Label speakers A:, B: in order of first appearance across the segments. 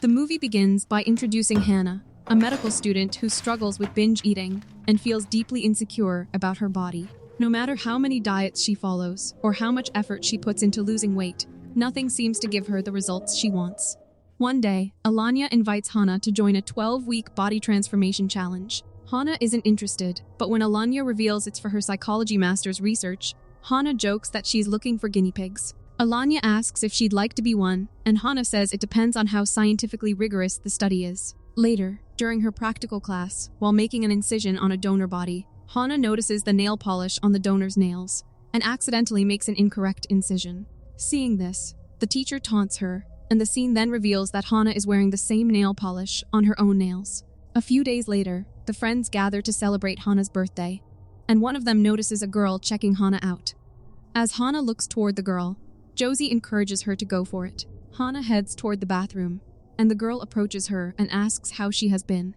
A: The movie begins by introducing Hana, a medical student who struggles with binge eating and feels deeply insecure about her body. No matter how many diets she follows or how much effort she puts into losing weight, nothing seems to give her the results she wants. One day, Alanya invites Hana to join a 12-week body transformation challenge. Hana isn't interested, but when Alanya reveals it's for her psychology master's research, Hana jokes that she's looking for guinea pigs. Alanya asks if she'd like to be one, and Hana says it depends on how scientifically rigorous the study is. Later, during her practical class, while making an incision on a donor body, Hana notices the nail polish on the donor's nails and accidentally makes an incorrect incision. Seeing this, the teacher taunts her, and the scene then reveals that Hana is wearing the same nail polish on her own nails. A few days later, the friends gather to celebrate Hana's birthday, and one of them notices a girl checking Hana out. As Hana looks toward the girl, Josie encourages her to go for it. Hana heads toward the bathroom, and the girl approaches her and asks how she has been.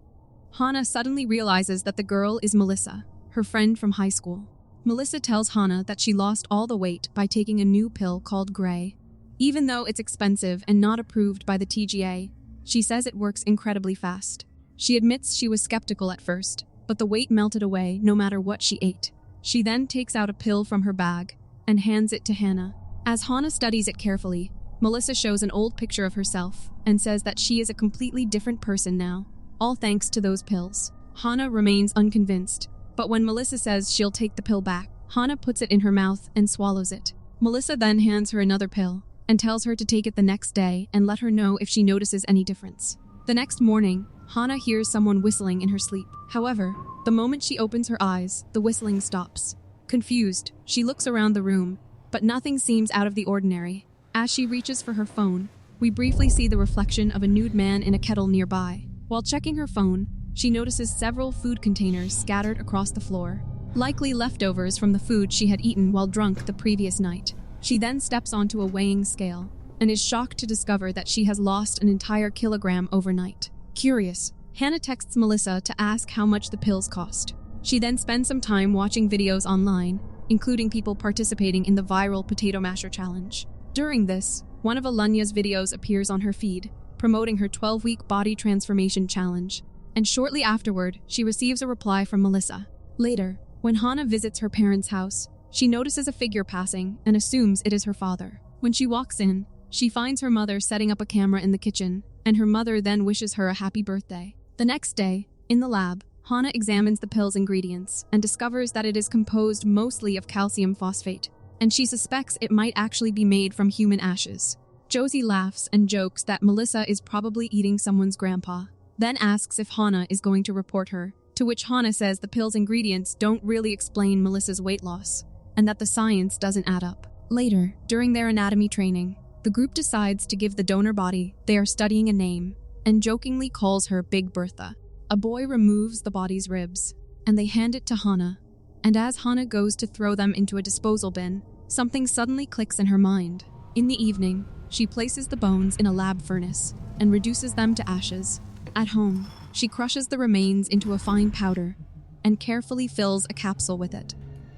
A: Hana suddenly realizes that the girl is Melissa, her friend from high school. Melissa tells Hana that she lost all the weight by taking a new pill called Grey. Even though it's expensive and not approved by the TGA, she says it works incredibly fast. She admits she was skeptical at first, but the weight melted away no matter what she ate. She then takes out a pill from her bag and hands it to Hana. As Hana studies it carefully, Melissa shows an old picture of herself and says that she is a completely different person now, all thanks to those pills. Hana remains unconvinced, but when Melissa says she'll take the pill back, Hana puts it in her mouth and swallows it. Melissa then hands her another pill and tells her to take it the next day and let her know if she notices any difference. The next morning, Hana hears someone whistling in her sleep. However, the moment she opens her eyes, the whistling stops. Confused, she looks around the room, but nothing seems out of the ordinary. As she reaches for her phone, we briefly see the reflection of a nude man in a kettle nearby. While checking her phone, she notices several food containers scattered across the floor, likely leftovers from the food she had eaten while drunk the previous night. She then steps onto a weighing scale and is shocked to discover that she has lost an entire kilogram overnight. Curious, Hana texts Melissa to ask how much the pills cost. She then spends some time watching videos online, including people participating in the viral potato masher challenge. During this, one of Alanya's videos appears on her feed, promoting her 12-week body transformation challenge, and shortly afterward, she receives a reply from Melissa. Later, when Hana visits her parents' house, she notices a figure passing and assumes it is her father. When she walks in, she finds her mother setting up a camera in the kitchen, and her mother then wishes her a happy birthday. The next day, in the lab, Hana examines the pill's ingredients and discovers that it is composed mostly of calcium phosphate, and she suspects it might actually be made from human ashes. Josie laughs and jokes that Melissa is probably eating someone's grandpa, then asks if Hana is going to report her, to which Hana says the pill's ingredients don't really explain Melissa's weight loss, and that the science doesn't add up. Later, during their anatomy training, the group decides to give the donor body they are studying a name, and jokingly calls her Big Bertha. A boy removes the body's ribs, and they hand it to Hana, and as Hana goes to throw them into a disposal bin, something suddenly clicks in her mind. In the evening, she places the bones in a lab furnace and reduces them to ashes. At home, she crushes the remains into a fine powder and carefully fills a capsule with it.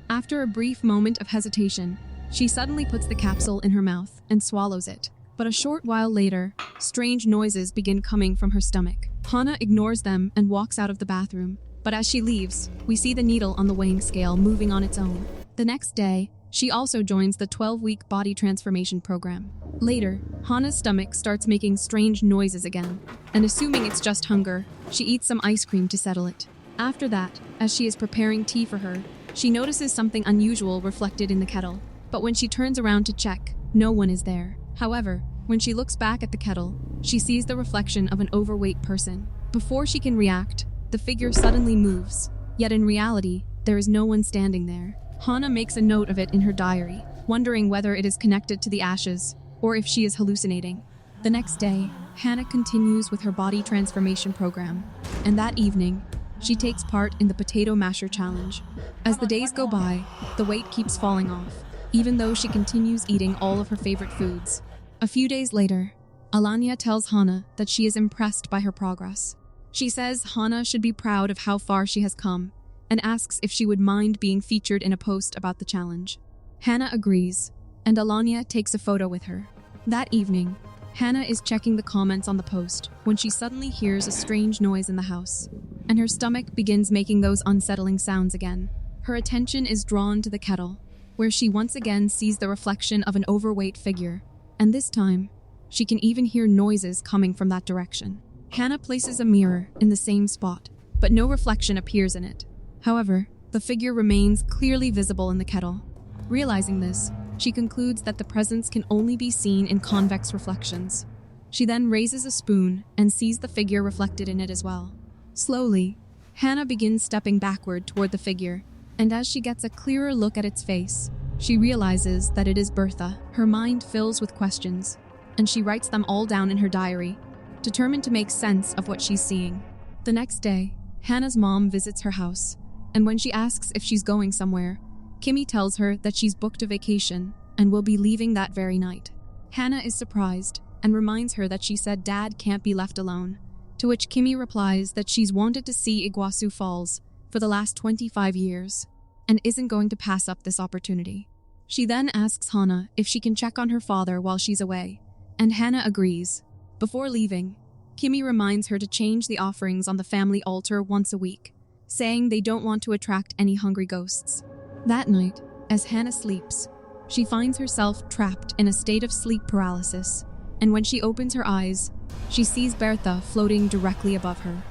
A: After a brief moment of hesitation, she suddenly puts the capsule in her mouth and swallows it. But a short while later, strange noises begin coming from her stomach. Hana ignores them and walks out of the bathroom, but as she leaves, we see the needle on the weighing scale moving on its own. The next day, she also joins the 12-week body transformation program. Later, Hana's stomach starts making strange noises again, and assuming it's just hunger, she eats some ice cream to settle it. After that, as she is preparing tea for her, she notices something unusual reflected in the kettle, but when she turns around to check, no one is there. However, when she looks back at the kettle, she sees the reflection of an overweight person. Before she can react, the figure suddenly moves, yet in reality, there is no one standing there. Hana makes a note of it in her diary, wondering whether it is connected to the ashes or if she is hallucinating. The next day, Hana continues with her body transformation program, and that evening, she takes part in the potato masher challenge. As the days go by, the weight keeps falling off, even though she continues eating all of her favorite foods. A few days later, Alanya tells Hana that she is impressed by her progress. She says Hana should be proud of how far she has come, and asks if she would mind being featured in a post about the challenge. Hana agrees, and Alanya takes a photo with her. That evening, Hana is checking the comments on the post when she suddenly hears a strange noise in the house, and her stomach begins making those unsettling sounds again. Her attention is drawn to the kettle, where she once again sees the reflection of an overweight figure, and this time, she can even hear noises coming from that direction. Hana places a mirror in the same spot, but no reflection appears in it. However, the figure remains clearly visible in the kettle. Realizing this, she concludes that the presence can only be seen in convex reflections. She then raises a spoon and sees the figure reflected in it as well. Slowly, Hana begins stepping backward toward the figure, and as she gets a clearer look at its face, she realizes that it is Bertha. Her mind fills with questions, and she writes them all down in her diary, determined to make sense of what she's seeing. The next day, Hana's mom visits her house, and when she asks if she's going somewhere, Kimmy tells her that she's booked a vacation and will be leaving that very night. Hana is surprised and reminds her that she said Dad can't be left alone, to which Kimmy replies that she's wanted to see Iguazu Falls for the last 25 years and isn't going to pass up this opportunity. She then asks Hana if she can check on her father while she's away, and Hana agrees. Before leaving, Kimmy reminds her to change the offerings on the family altar once a week, saying they don't want to attract any hungry ghosts. That night, as Hana sleeps, she finds herself trapped in a state of sleep paralysis, and when she opens her eyes, she sees Bertha floating directly above her.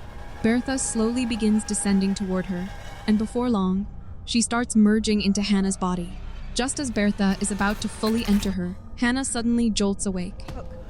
A: Bertha slowly begins descending toward her, and before long, she starts merging into Hana's body. Just as Bertha is about to fully enter her, Hana suddenly jolts awake.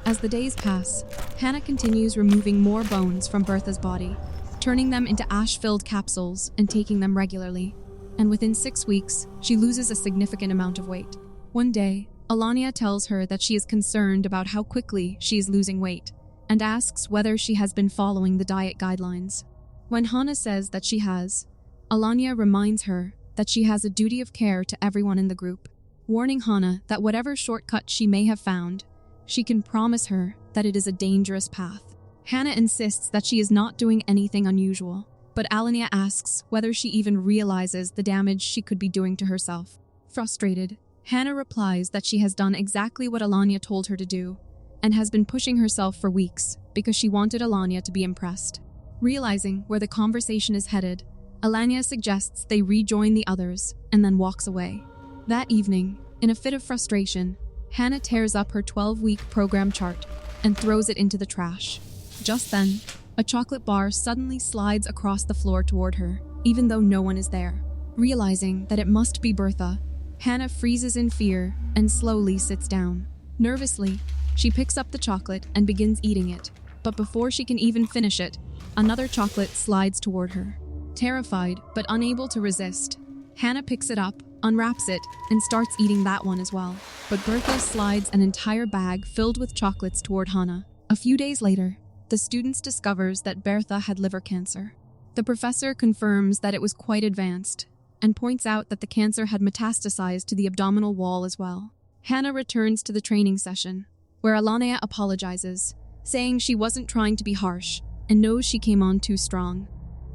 A: As the days pass, Hana continues removing more bones from Bertha's body, turning them into ash-filled capsules and taking them regularly. And within 6 weeks, she loses a significant amount of weight. One day, Alania tells her that she is concerned about how quickly she is losing weight, and asks whether she has been following the diet guidelines. When Hana says that she has, Alania reminds her that she has a duty of care to everyone in the group, warning Hana that whatever shortcut she may have found, she can promise her that it is a dangerous path. Hana insists that she is not doing anything unusual, but Alania asks whether she even realizes the damage she could be doing to herself. Frustrated, Hana replies that she has done exactly what Alania told her to do, and has been pushing herself for weeks because she wanted Alania to be impressed. Realizing where the conversation is headed, Alania suggests they rejoin the others and then walks away. That evening, in a fit of frustration, Hana tears up her 12-week program chart and throws it into the trash. Just then, a chocolate bar suddenly slides across the floor toward her, even though no one is there. Realizing that it must be Bertha, Hana freezes in fear and slowly sits down. Nervously, she picks up the chocolate and begins eating it, but before she can even finish it, another chocolate slides toward her. Terrified but unable to resist, Hana picks it up, unwraps it, and starts eating that one as well. But Bertha slides an entire bag filled with chocolates toward Hana. A few days later, the students discovers that Bertha had liver cancer. The professor confirms that it was quite advanced, and points out that the cancer had metastasized to the abdominal wall as well. Hana returns to the training session, where Alania apologizes, saying she wasn't trying to be harsh, and knows she came on too strong.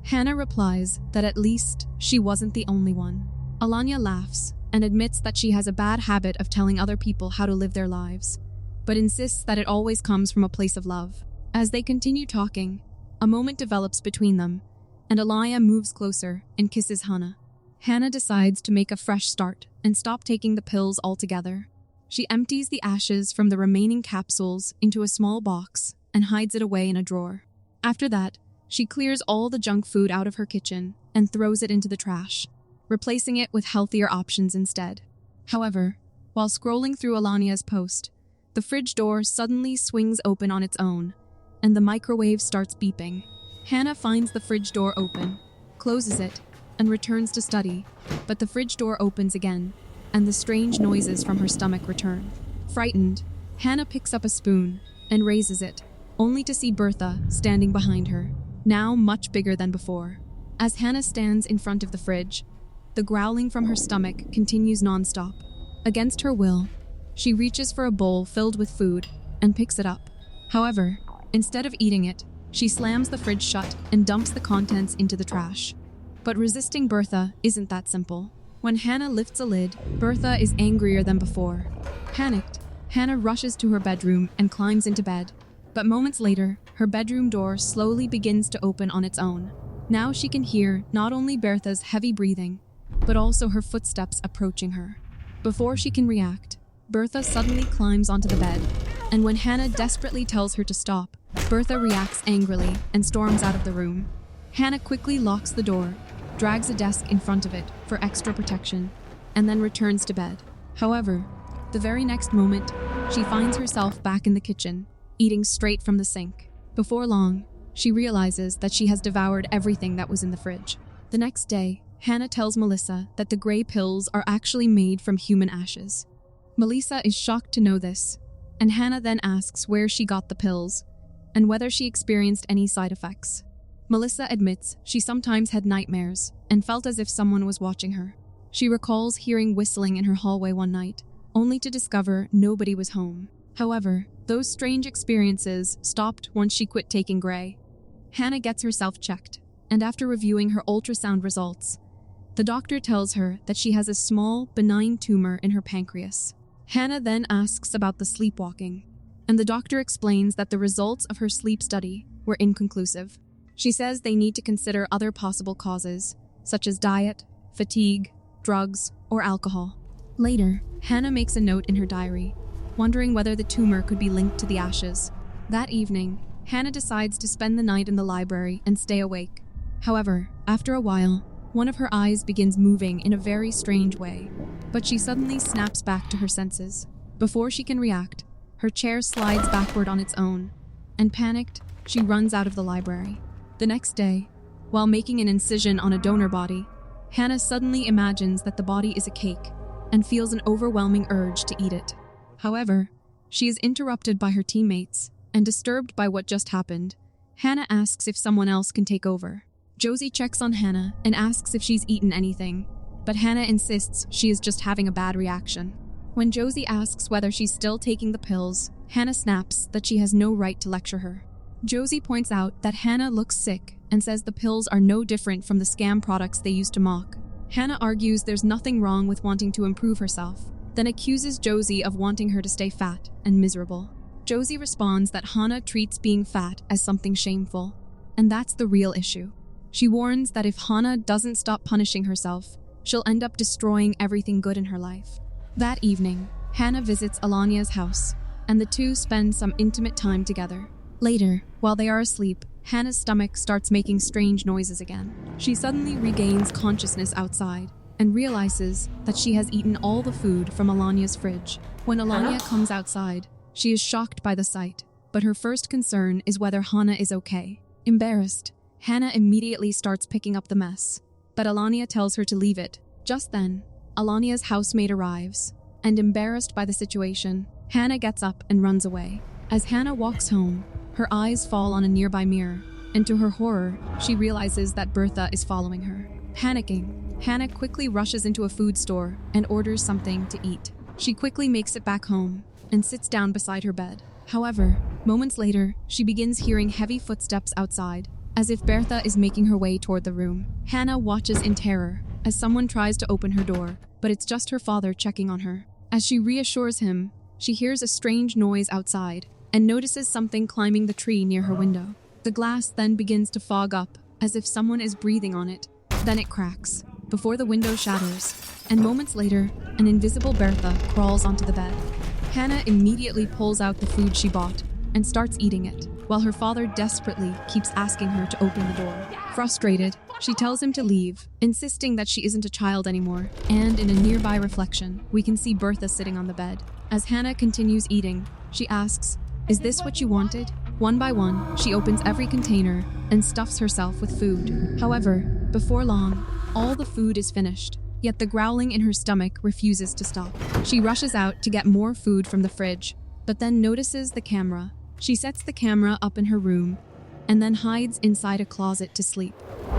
A: Hana replies that at least she wasn't the only one. Alania laughs and admits that she has a bad habit of telling other people how to live their lives, but insists that it always comes from a place of love. As they continue talking, a moment develops between them, and Alania moves closer and kisses Hana. Hana decides to make a fresh start and stop taking the pills altogether. She empties the ashes from the remaining capsules into a small box and hides it away in a drawer. After that, she clears all the junk food out of her kitchen and throws it into the trash, replacing it with healthier options instead. However, while scrolling through Alania's post, the fridge door suddenly swings open on its own, and the microwave starts beeping. Hana finds the fridge door open, closes it, and returns to study, but the fridge door opens again, and the strange noises from her stomach return. Frightened, Hana picks up a spoon and raises it, only to see Bertha standing behind her, now much bigger than before. As Hana stands in front of the fridge, the growling from her stomach continues nonstop. Against her will, she reaches for a bowl filled with food and picks it up. However, instead of eating it, she slams the fridge shut and dumps the contents into the trash. But resisting Bertha isn't that simple. When Hana lifts a lid, Bertha is angrier than before. Panicked, Hana rushes to her bedroom and climbs into bed. But moments later, her bedroom door slowly begins to open on its own. Now she can hear not only Bertha's heavy breathing, but also her footsteps approaching her. Before she can react, Bertha suddenly climbs onto the bed, and when Hana desperately tells her to stop, Bertha reacts angrily and storms out of the room. Hana quickly locks the door, drags a desk in front of it for extra protection, and then returns to bed. However, the very next moment, she finds herself back in the kitchen, eating straight from the sink. Before long, she realizes that she has devoured everything that was in the fridge. The next day, Hana tells Melissa that the gray pills are actually made from human ashes. Melissa is shocked to know this, and Hana then asks where she got the pills and whether she experienced any side effects. Melissa admits she sometimes had nightmares and felt as if someone was watching her. She recalls hearing whistling in her hallway one night, only to discover nobody was home. However, those strange experiences stopped once she quit taking gray. Hana gets herself checked, and after reviewing her ultrasound results, the doctor tells her that she has a small, benign tumor in her pancreas. Hana then asks about the sleepwalking, and the doctor explains that the results of her sleep study were inconclusive. She says they need to consider other possible causes, such as diet, fatigue, drugs, or alcohol. Later, Hana makes a note in her diary, wondering whether the tumor could be linked to the ashes. That evening, Hana decides to spend the night in the library and stay awake. However, after a while, one of her eyes begins moving in a very strange way, but she suddenly snaps back to her senses. Before she can react, her chair slides backward on its own, and panicked, she runs out of the library. The next day, while making an incision on a donor body, Hana suddenly imagines that the body is a cake and feels an overwhelming urge to eat it. However, she is interrupted by her teammates, and disturbed by what just happened, Hana asks if someone else can take over. Josie checks on Hana and asks if she's eaten anything, but Hana insists she is just having a bad reaction. When Josie asks whether she's still taking the pills, Hana snaps that she has no right to lecture her. Josie points out that Hana looks sick and says the pills are no different from the scam products they used to mock. Hana argues there's nothing wrong with wanting to improve herself, then accuses Josie of wanting her to stay fat and miserable. Josie responds that Hana treats being fat as something shameful, and that's the real issue. She warns that if Hana doesn't stop punishing herself, she'll end up destroying everything good in her life. That evening, Hana visits Alania's house, and the two spend some intimate time together. Later, while they are asleep, Hana's stomach starts making strange noises again. She suddenly regains consciousness outside and realizes that she has eaten all the food from Alania's fridge. When Alania comes outside, she is shocked by the sight, but her first concern is whether Hana is okay. Embarrassed, Hana immediately starts picking up the mess, but Alania tells her to leave it. Just then, Alania's housemaid arrives, and embarrassed by the situation, Hana gets up and runs away. As Hana walks home, her eyes fall on a nearby mirror, and to her horror, she realizes that Bertha is following her. Panicking, Hana quickly rushes into a food store and orders something to eat. She quickly makes it back home and sits down beside her bed. However, moments later, she begins hearing heavy footsteps outside, as if Bertha is making her way toward the room. Hana watches in terror as someone tries to open her door, but it's just her father checking on her. As she reassures him, she hears a strange noise outside and notices something climbing the tree near her window. The glass then begins to fog up, as if someone is breathing on it. Then it cracks, before the window shatters, and moments later, an invisible Bertha crawls onto the bed. Hana immediately pulls out the food she bought and starts eating it, while her father desperately keeps asking her to open the door. Frustrated, she tells him to leave, insisting that she isn't a child anymore, and in a nearby reflection, we can see Bertha sitting on the bed. As Hana continues eating, she asks, "Is this what you wanted?" One by one, she opens every container and stuffs herself with food. However, before long, all the food is finished, yet the growling in her stomach refuses to stop. She rushes out to get more food from the fridge, but then notices the camera. She sets the camera up in her room and then hides inside a closet to sleep.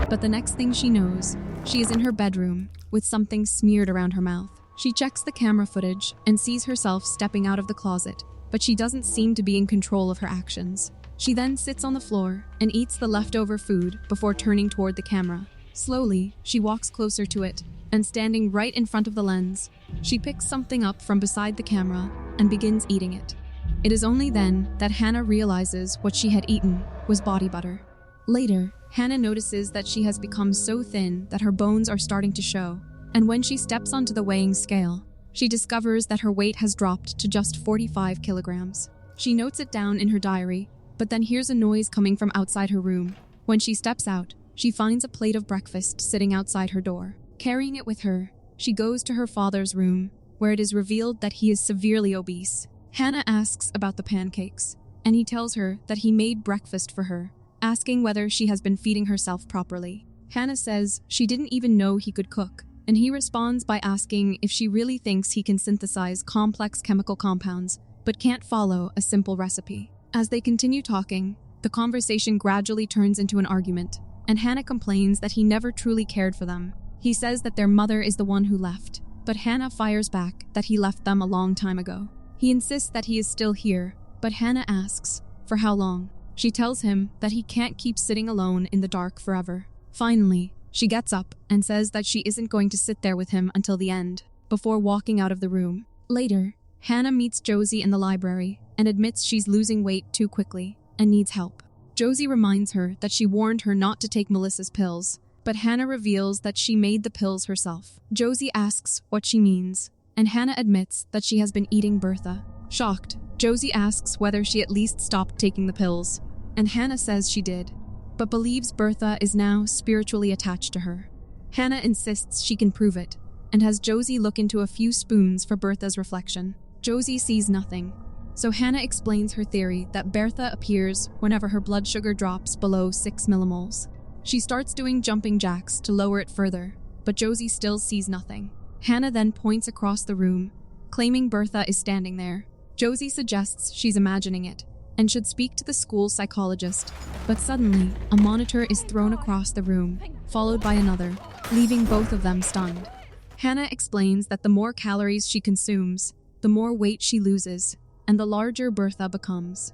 A: But the next thing she knows, she is in her bedroom with something smeared around her mouth. She checks the camera footage and sees herself stepping out of the closet, but she doesn't seem to be in control of her actions. She then sits on the floor and eats the leftover food before turning toward the camera. Slowly, she walks closer to it, and standing right in front of the lens, she picks something up from beside the camera and begins eating it. It is only then that Hana realizes what she had eaten was body butter. Later, Hana notices that she has become so thin that her bones are starting to show, and when she steps onto the weighing scale, she discovers that her weight has dropped to just 45 kilograms. She notes it down in her diary, but then hears a noise coming from outside her room. When she steps out, she finds a plate of breakfast sitting outside her door. Carrying it with her, she goes to her father's room, where it is revealed that he is severely obese. Hana asks about the pancakes, and he tells her that he made breakfast for her, asking whether she has been feeding herself properly. Hana says she didn't even know he could cook, and he responds by asking if she really thinks he can synthesize complex chemical compounds, but can't follow a simple recipe. As they continue talking, the conversation gradually turns into an argument, and Hana complains that he never truly cared for them. He says that their mother is the one who left, but Hana fires back that he left them a long time ago. He insists that he is still here, but Hana asks, for how long? She tells him that he can't keep sitting alone in the dark forever. Finally, she gets up and says that she isn't going to sit there with him until the end, before walking out of the room. Later, Hana meets Josie in the library and admits she's losing weight too quickly and needs help. Josie reminds her that she warned her not to take Melissa's pills, but Hana reveals that she made the pills herself. Josie asks what she means, and Hana admits that she has been eating Bertha. Shocked, Josie asks whether she at least stopped taking the pills, and Hana says she did, but believes Bertha is now spiritually attached to her. Hana insists she can prove it, and has Josie look into a few spoons for Bertha's reflection. Josie sees nothing, so Hana explains her theory that Bertha appears whenever her blood sugar drops below 6 millimoles. She starts doing jumping jacks to lower it further, but Josie still sees nothing. Hana then points across the room, claiming Bertha is standing there. Josie suggests she's imagining it, and should speak to the school psychologist, but suddenly, a monitor is thrown across the room, followed by another, leaving both of them stunned. Hana explains that the more calories she consumes, the more weight she loses, and the larger Bertha becomes.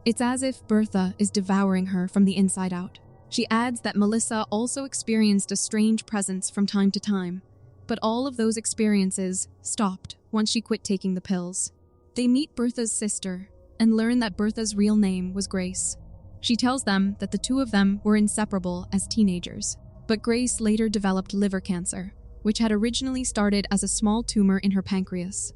A: It's as if Bertha is devouring her from the inside out. She adds that Melissa also experienced a strange presence from time to time, but all of those experiences stopped once she quit taking the pills. They meet Bertha's sister and learn that Bertha's real name was Grace. She tells them that the two of them were inseparable as teenagers, but Grace later developed liver cancer, which had originally started as a small tumor in her pancreas.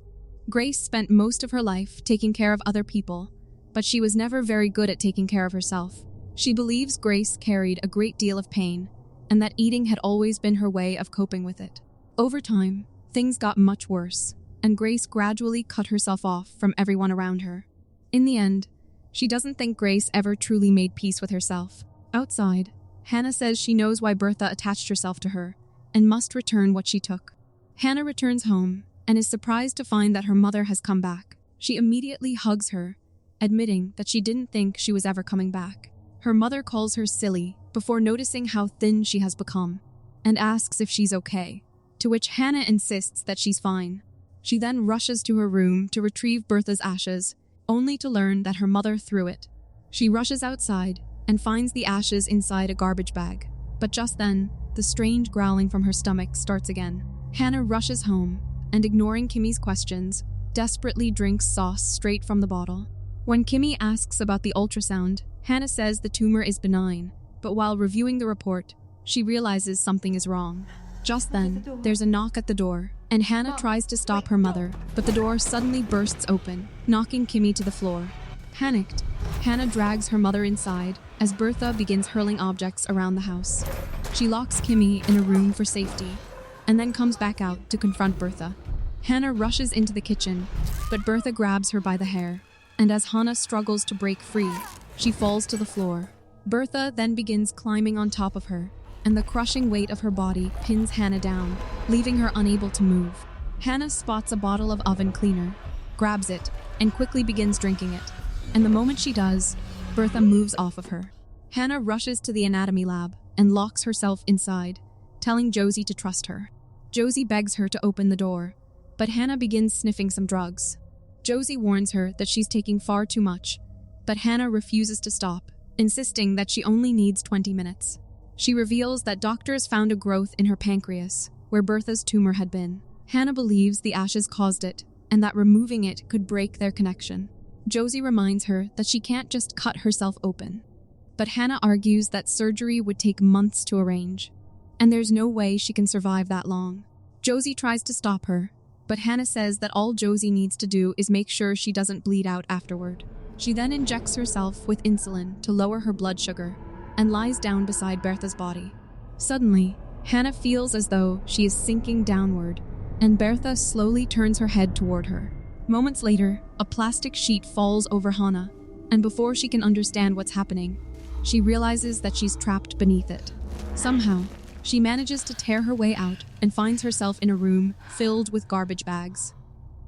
A: Grace spent most of her life taking care of other people, but she was never very good at taking care of herself. She believes Grace carried a great deal of pain, and that eating had always been her way of coping with it. Over time, things got much worse, and Grace gradually cut herself off from everyone around her. In the end, she doesn't think Grace ever truly made peace with herself. Outside, Hana says she knows why Bertha attached herself to her, and must return what she took. Hana returns home, and is surprised to find that her mother has come back. She immediately hugs her, admitting that she didn't think she was ever coming back. Her mother calls her silly before noticing how thin she has become, and asks if she's okay, to which Hana insists that she's fine. She then rushes to her room to retrieve Bertha's ashes, only to learn that her mother threw it. She rushes outside and finds the ashes inside a garbage bag, but just then, the strange growling from her stomach starts again. Hana rushes home, and ignoring Kimmy's questions, desperately drinks sauce straight from the bottle. When Kimmy asks about the ultrasound, Hana says the tumor is benign, but while reviewing the report, she realizes something is wrong. Just then, there's a knock at the door, and Hana tries to stop her mother, but the door suddenly bursts open, knocking Kimmy to the floor. Panicked, Hana drags her mother inside as Bertha begins hurling objects around the house. She locks Kimmy in a room for safety, and then comes back out to confront Bertha. Hana rushes into the kitchen, but Bertha grabs her by the hair, and as Hana struggles to break free, she falls to the floor. Bertha then begins climbing on top of her, and the crushing weight of her body pins Hana down, leaving her unable to move. Hana spots a bottle of oven cleaner, grabs it, and quickly begins drinking it. And the moment she does, Bertha moves off of her. Hana rushes to the anatomy lab and locks herself inside, telling Josie to trust her. Josie begs her to open the door, but Hana begins sniffing some drugs. Josie warns her that she's taking far too much, but Hana refuses to stop, insisting that she only needs 20 minutes. She reveals that doctors found a growth in her pancreas, where Bertha's tumor had been. Hana believes the ashes caused it, and that removing it could break their connection. Josie reminds her that she can't just cut herself open. But Hana argues that surgery would take months to arrange, and there's no way she can survive that long. Josie tries to stop her, but Hana says that all Josie needs to do is make sure she doesn't bleed out afterward. She then injects herself with insulin to lower her blood sugar and lies down beside Bertha's body. Suddenly, Hana feels as though she is sinking downward, and Bertha slowly turns her head toward her. Moments later, a plastic sheet falls over Hana, and before she can understand what's happening, she realizes that she's trapped beneath it. Somehow, she manages to tear her way out and finds herself in a room filled with garbage bags.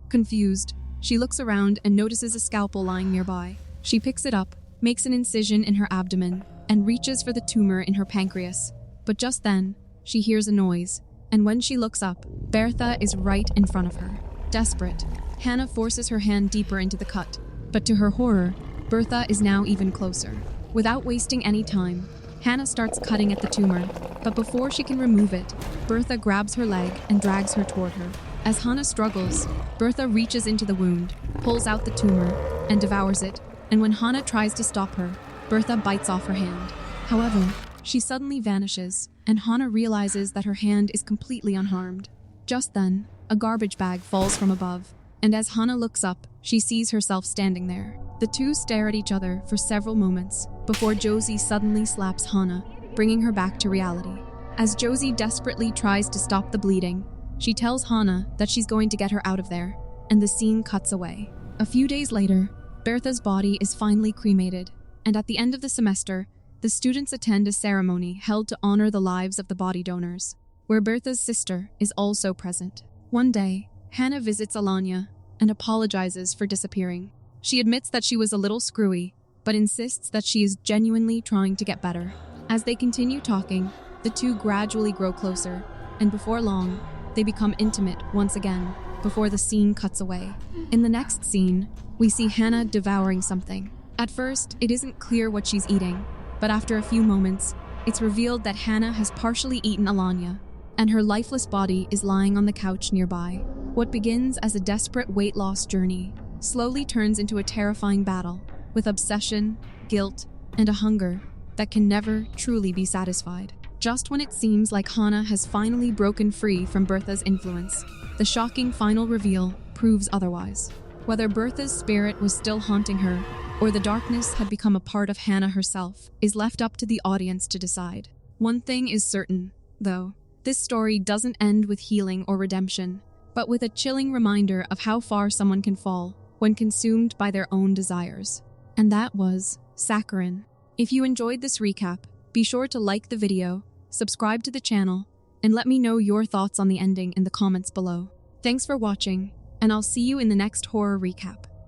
A: Confused, she looks around and notices a scalpel lying nearby. She picks it up, makes an incision in her abdomen, and reaches for the tumor in her pancreas. But just then, she hears a noise, and when she looks up, Bertha is right in front of her. Desperate, Hana forces her hand deeper into the cut, but to her horror, Bertha is now even closer. Without wasting any time, Hana starts cutting at the tumor, but before she can remove it, Bertha grabs her leg and drags her toward her. As Hana struggles, Bertha reaches into the wound, pulls out the tumor, and devours it, and when Hana tries to stop her, Bertha bites off her hand. However, she suddenly vanishes, and Hana realizes that her hand is completely unharmed. Just then, a garbage bag falls from above, and as Hana looks up, she sees herself standing there. The two stare at each other for several moments before Josie suddenly slaps Hana, bringing her back to reality. As Josie desperately tries to stop the bleeding, she tells Hana that she's going to get her out of there, and the scene cuts away. A few days later, Bertha's body is finally cremated, and at the end of the semester, the students attend a ceremony held to honor the lives of the body donors, where Bertha's sister is also present. One day, Hana visits Alanya and apologizes for disappearing. She admits that she was a little screwy, but insists that she is genuinely trying to get better. As they continue talking, the two gradually grow closer, and before long, they become intimate once again, before the scene cuts away. In the next scene, we see Hana devouring something. At first, it isn't clear what she's eating, but after a few moments, it's revealed that Hana has partially eaten Alanya, and her lifeless body is lying on the couch nearby. What begins as a desperate weight loss journey slowly turns into a terrifying battle, with obsession, guilt, and a hunger that can never truly be satisfied. Just when it seems like Hana has finally broken free from Bertha's influence, the shocking final reveal proves otherwise. Whether Bertha's spirit was still haunting her, or the darkness had become a part of Hana herself, is left up to the audience to decide. One thing is certain, though. This story doesn't end with healing or redemption, but with a chilling reminder of how far someone can fall when consumed by their own desires. And that was Saccharine. If you enjoyed this recap, be sure to like the video, subscribe to the channel, and let me know your thoughts on the ending in the comments below. Thanks for watching, and I'll see you in the next horror recap.